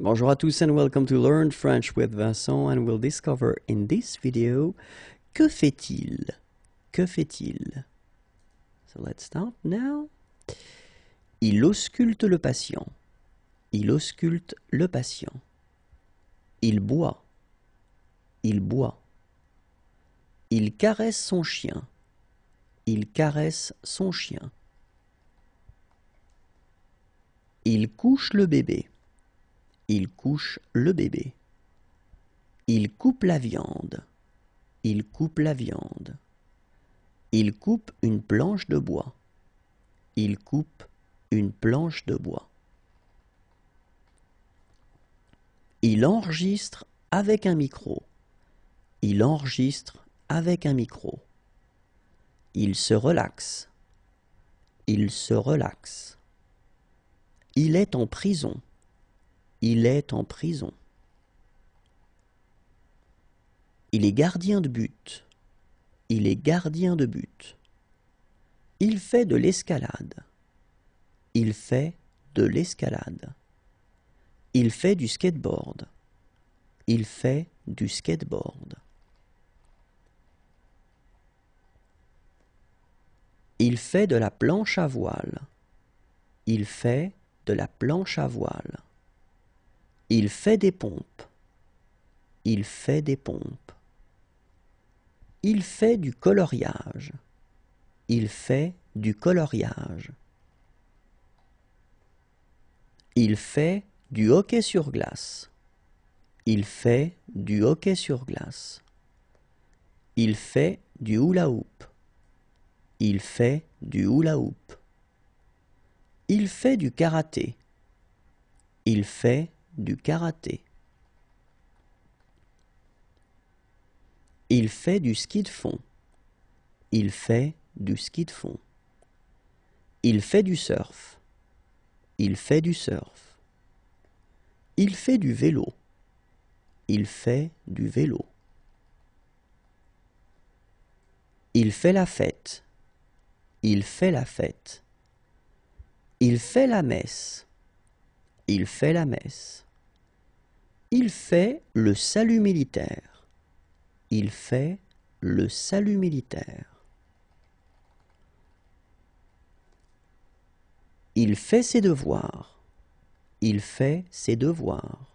Bonjour à tous and welcome to Learn French with Vincent, and we'll discover in this video que fait-il? Que fait-il? So let's start now. Il ausculte le patient. Il ausculte le patient. Il boit. Il boit. Il caresse son chien. Il caresse son chien. Il couche le bébé. Il couche le bébé. Il coupe la viande. Il coupe la viande. Il coupe une planche de bois. Il coupe une planche de bois. Il enregistre avec un micro. Il enregistre avec un micro. Il se relaxe. Il se relaxe. Il est en prison. Il est en prison. Il est gardien de but. Il est gardien de but. Il fait de l'escalade. Il fait de l'escalade. Il fait du skateboard. Il fait du skateboard. Il fait de la planche à voile. Il fait de la planche à voile. Il fait des pompes. Il fait des pompes. Il fait du coloriage. Il fait du coloriage. Il fait du hockey sur glace. Il fait du hockey sur glace. Il fait du hula-hoop. Il fait du hula-hoop. Il fait du karaté. Il fait du karaté. Il fait du ski de fond. Il fait du ski de fond. Il fait du surf. Il fait du surf. Il fait du vélo. Il fait du vélo. Il fait la fête. Il fait la fête. Il fait la messe. Il fait la messe. Il fait le salut militaire. Il fait le salut militaire. Il fait ses devoirs. Il fait ses devoirs.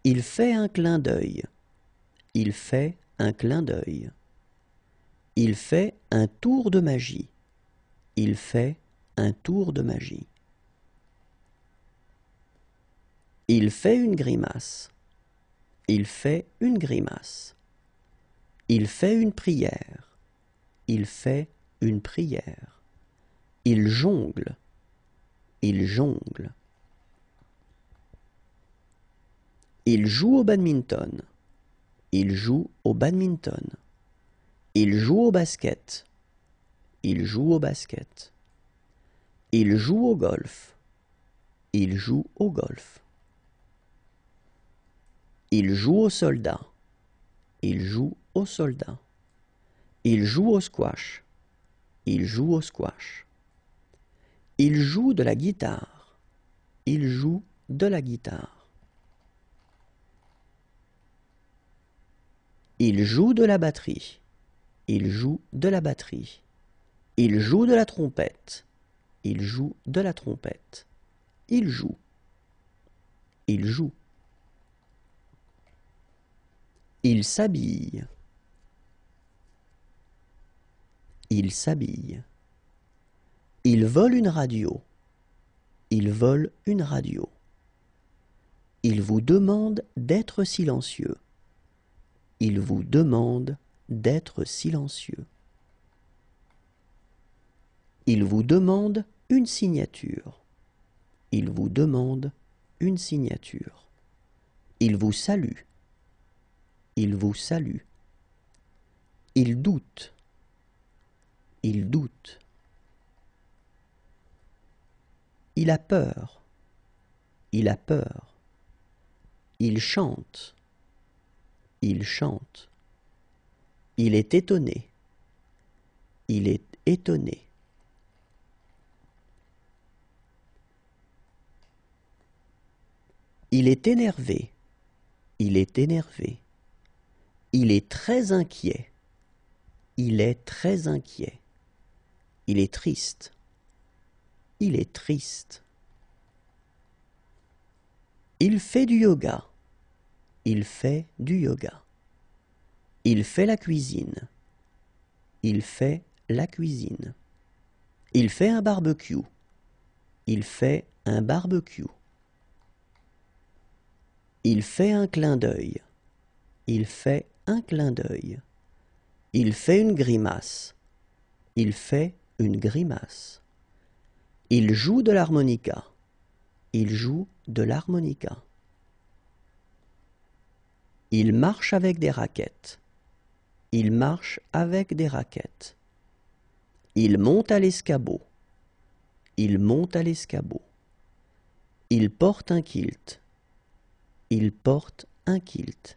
Il fait un clin d'œil. Il fait un clin d'œil. Il fait un tour de magie. Il fait un tour de magie. Il fait une grimace. Il fait une grimace. Il fait une prière. Il fait une prière. Il jongle. Il jongle. Il joue au badminton. Il joue au badminton. Il joue au basket. Il joue au basket. Il joue au golf. Il joue au golf. Il joue au soldat. Il joue au soldat. Il joue au squash. Il joue au squash. Il joue de la guitare. Il joue de la guitare. Il joue de la batterie. Il joue de la batterie. Il joue de la trompette. Il joue de la trompette. Il joue. Il joue. Il s'habille. Il s'habille. Il vole une radio. Il vole une radio. Il vous demande d'être silencieux. Il vous demande d'être silencieux. Il vous demande une signature. Il vous demande une signature. Il vous salue. Il vous salue. Il doute. Il doute. Il a peur. Il a peur. Il chante. Il chante. Il est étonné. Il est étonné. Il est énervé. Il est énervé. Il est très inquiet. Il est très inquiet. Il est triste. Il est triste. Il fait du yoga. Il fait du yoga. Il fait la cuisine. Il fait la cuisine. Il fait un barbecue. Il fait un barbecue. Il fait un clin d'œil. Il fait un clin d'œil. Il fait une grimace. Il fait une grimace. Il joue de l'harmonica. Il joue de l'harmonica. Il marche avec des raquettes. Il marche avec des raquettes. Il monte à l'escabeau. Il monte à l'escabeau. Il porte un kilt. Il porte un kilt.